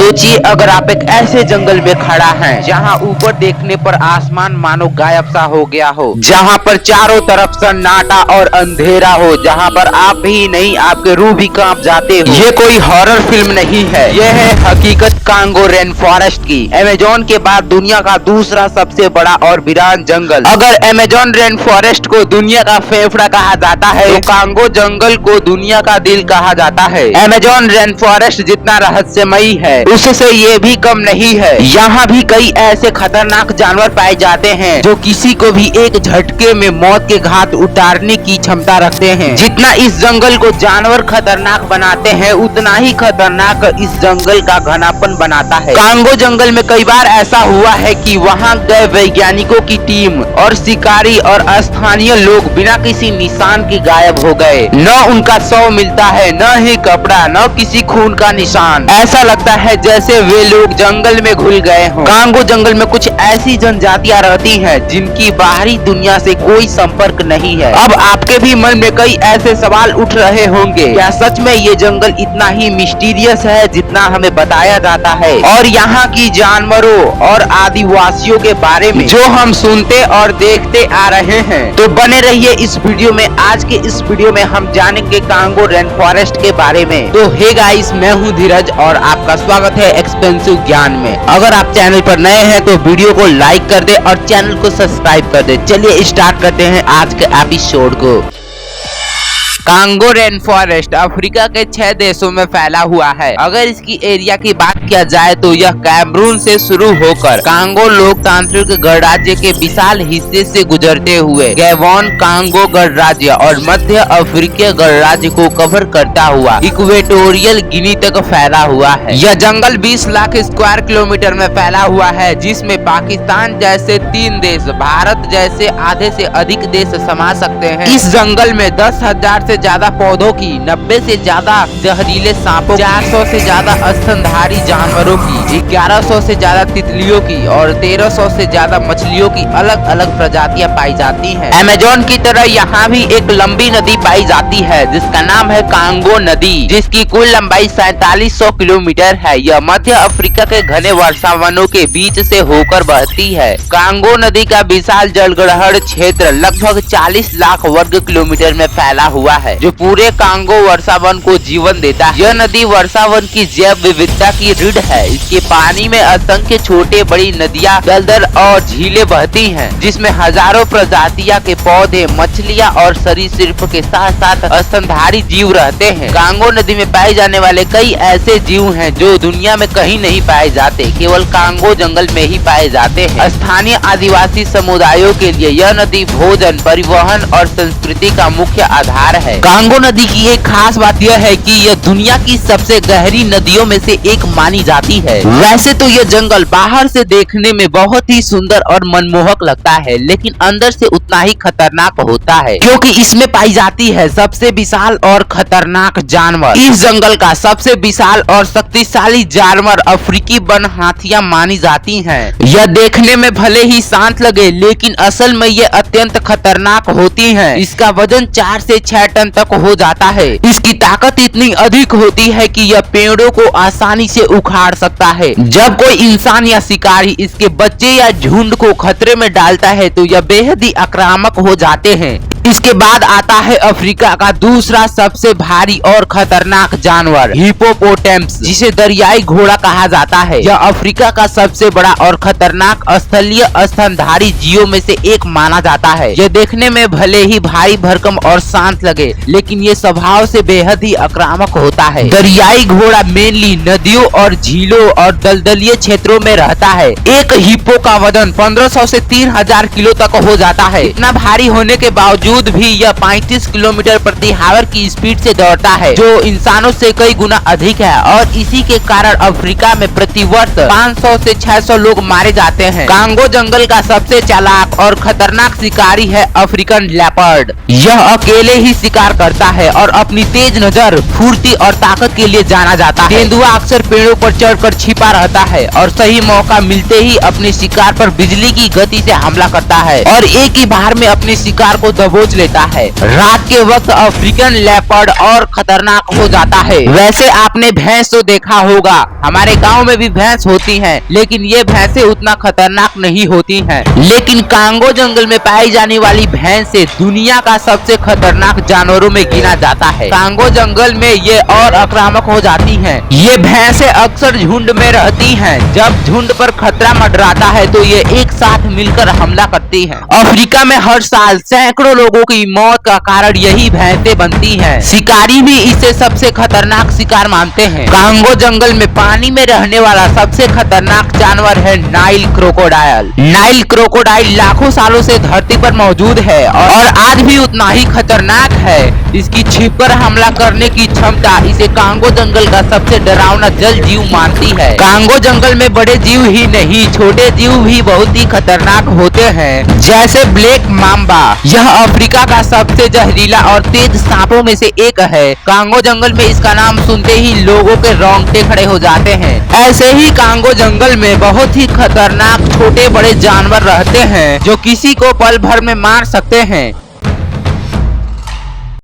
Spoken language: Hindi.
सोचिए अगर आप एक ऐसे जंगल में खड़ा हैं जहां ऊपर देखने पर आसमान मानो गायब सा हो गया हो, जहां पर चारों तरफ सन्नाटा और अंधेरा हो, जहां पर आप भी नहीं आपके रूह भी कांप जाते हो। ये कोई हॉरर फिल्म नहीं है, यह है हकीकत कांगो रेन फॉरेस्ट की। अमेजोन के बाद दुनिया का दूसरा सबसे बड़ा और वीरान जंगल। अगर अमेजोन रेन फॉरेस्ट को दुनिया का फेफड़ा कहा जाता है तो कांगो जंगल को दुनिया का दिल कहा जाता है। अमेजोन रेन फॉरेस्ट जितना रहस्यमयी है उससे ये भी कम नहीं है। यहाँ भी कई ऐसे खतरनाक जानवर पाए जाते हैं जो किसी को भी एक झटके में मौत के घाट उतारने की क्षमता रखते हैं। जितना इस जंगल को जानवर खतरनाक बनाते हैं उतना ही खतरनाक इस जंगल का घनापन बनाता है। कांगो जंगल में कई बार ऐसा हुआ है कि वहाँ गए वैज्ञानिकों की टीम और शिकारी और स्थानीय लोग बिना किसी निशान के गायब हो गए। न उनका शव मिलता है, न ही कपड़ा, न किसी खून का निशान। ऐसा लगता है जैसे वे लोग जंगल में घुल गए हों। कांगो जंगल में कुछ ऐसी जनजातियां रहती हैं जिनकी बाहरी दुनिया से कोई संपर्क नहीं है। अब आपके भी मन में कई ऐसे सवाल उठ रहे होंगे, क्या सच में ये जंगल इतना ही मिस्टीरियस है जितना हमें बताया जाता है? और यहाँ की जानवरों और आदिवासियों के बारे में जो हम सुनते और देखते आ रहे हैं, तो बने रहिए इस वीडियो में। आज के इस वीडियो में हम जानेंगे कांगो रेन फॉरेस्ट के बारे में। तो हे गाइस, मैं हूँ धीरज और आपका स्वागत है एक्सपेंसिव ज्ञान में। अगर आप चैनल पर नए हैं तो वीडियो को लाइक कर दे और चैनल को सब्सक्राइब कर दे। चलिए स्टार्ट करते हैं आज के एपिसोड को। कांगो रेन फॉरेस्ट अफ्रीका के 6 देशों में फैला हुआ है। अगर इसकी एरिया की बात किया जाए तो यह कैमरून से शुरू होकर कांगो लोकतांत्रिक गणराज्य के विशाल हिस्से से गुजरते हुए गैबोन, कांगो गणराज्य और मध्य अफ्रीकीय गणराज्य को कवर करता हुआ इक्वेटोरियल गिनी तक फैला हुआ है। यह जंगल 20 लाख स्क्वायर किलोमीटर में फैला हुआ है, जिसमें पाकिस्तान जैसे 3 देश, भारत जैसे आधे से अधिक देश समा सकते हैं। इस जंगल में 10,000 से ज्यादा पौधों की, 90 से ज्यादा जहरीले सांपों, 400 से ज्यादा स्तनधारी जानवरों की, 1100 से ज्यादा तितलियों की और 1300 से ज्यादा मछलियों की अलग अलग प्रजातियां पाई जाती हैं। अमेजोन की तरह यहाँ भी एक लंबी नदी पाई जाती है जिसका नाम है कांगो नदी, जिसकी कुल लंबाई 4700 किलोमीटर है। यह मध्य अफ्रीका के घने वर्षावनों के बीच से होकर बहती है। कांगो नदी का विशाल जलग्रहण क्षेत्र लगभग 40 लाख वर्ग किलोमीटर में फैला हुआ है, जो पूरे कांगो वर्षावन को जीवन देता है। यह नदी वर्षावन की जैव विविधता की रीढ़ है। इसके पानी में असंख्य छोटे बड़ी नदियां, दलदल और झीलें बहती हैं, जिसमें हजारों प्रजातियां के पौधे, मछलियां और सरीसृप के साथ साथ स्तनधारी जीव रहते हैं। कांगो नदी में पाए जाने वाले कई ऐसे जीव हैं जो दुनिया में कहीं नहीं पाए जाते, केवल कांगो जंगल में ही पाए जाते हैं। स्थानीय आदिवासी समुदायों के लिए यह नदी भोजन, परिवहन और संस्कृति का मुख्य आधार है। कांगो नदी की एक खास बात यह है कि यह दुनिया की सबसे गहरी नदियों में से एक मानी जाती है। वैसे तो यह जंगल बाहर से देखने में बहुत ही सुंदर और मनमोहक लगता है, लेकिन अंदर से उतना ही खतरनाक होता है, क्योंकि इसमें पाई जाती है सबसे विशाल और खतरनाक जानवर। इस जंगल का सबसे विशाल और शक्तिशाली जानवर अफ्रीकी वन हाथियां मानी जाती हैं। यह देखने में भले ही शांत लगे, लेकिन असल में यह अत्यंत खतरनाक होती हैं। इसका वजन 4 से 6 टन तक हो जाता है। इसकी ताकत इतनी अधिक होती है कि यह पेड़ों को आसानी से उखाड़ सकता है। जब कोई इंसान या शिकारी इसके बच्चे या झुंड को खतरे में डालता है तो यह बेहद ही आक्रामक हो जाते हैं। इसके बाद आता है अफ्रीका का दूसरा सबसे भारी और खतरनाक जानवर, हिप्पोपोटेमस, जिसे दरियाई घोड़ा कहा जाता है। यह अफ्रीका का सबसे बड़ा और खतरनाक स्थलीय स्तनधारी जीवों में से एक माना जाता है। यह देखने में भले ही भारी भरकम और शांत लगे, लेकिन ये स्वभाव से बेहद ही आक्रामक होता है। दरियाई घोड़ा मेनली नदियों और झीलों और दलदलीय क्षेत्रों में रहता है। एक हिप्पो का वजन 1500 से 3000 किलो तक हो जाता है। इतना भारी होने के बावजूद भी यह 35 किलोमीटर प्रति आवर की स्पीड से दौड़ता है, जो इंसानों से कई गुना अधिक है, और इसी के कारण अफ्रीका में प्रति वर्ष 500 से 600 लोग मारे जाते हैं। कांगो जंगल का सबसे चालाक और खतरनाक शिकारी है अफ्रीकन लेपर्ड। यह अकेले ही शिकार करता है और अपनी तेज नजर, फुर्ती और ताकत के लिए जाना जाता है। तेंदुआ अक्सर पेड़ों पर चढ़कर छिपा रहता है और सही मौका मिलते ही अपने शिकार पर बिजली की गति से हमला करता है और एक ही बार में अपने शिकार को दबोच खोज लेता है। रात के वक्त अफ्रीकन लेपर्ड और खतरनाक हो जाता है। वैसे आपने भैंस तो देखा होगा, हमारे गांव में भी भैंस होती हैं, लेकिन ये भैंसें उतना खतरनाक नहीं होती हैं। लेकिन कांगो जंगल में पाई जाने वाली भैंस से दुनिया का सबसे खतरनाक जानवरों में गिना जाता है। कांगो जंगल में ये और आक्रामक हो जाती हैं। ये भैंसें अक्सर झुंड में रहती हैं। जब झुंड पर खतरा मंडराता है तो ये एक साथ मिलकर हमला करती हैं। अफ्रीका में हर साल सैकड़ों लोगों की मौत का कारण यही भैंसें बनती हैं। शिकारी भी इसे सबसे खतरनाक शिकार मानते हैं। कांगो जंगल में पानी में रहने वाला सबसे खतरनाक जानवर है नाइल क्रोकोडाइल। नाइल क्रोकोडाइल लाखों सालों से धरती पर मौजूद है और आज भी उतना ही खतरनाक है। इसकी छिपकर हमला करने की क्षमता इसे कांगो जंगल का सबसे डरावना जल जीव मानती है। कांगो जंगल में बड़े जीव ही नहीं, छोटे जीव भी बहुत ही खतरनाक होते हैं, जैसे ब्लैक माम्बा। यह अफ्रीका का सबसे जहरीला और तेज सांपों में से एक है। कांगो जंगल में इसका नाम सुनते ही लोगों के रोंगटे खड़े हो जाते हैं। ऐसे ही कांगो जंगल में बहुत ही खतरनाक छोटे बड़े जानवर रहते हैं जो किसी को पल भर में मार सकते हैं।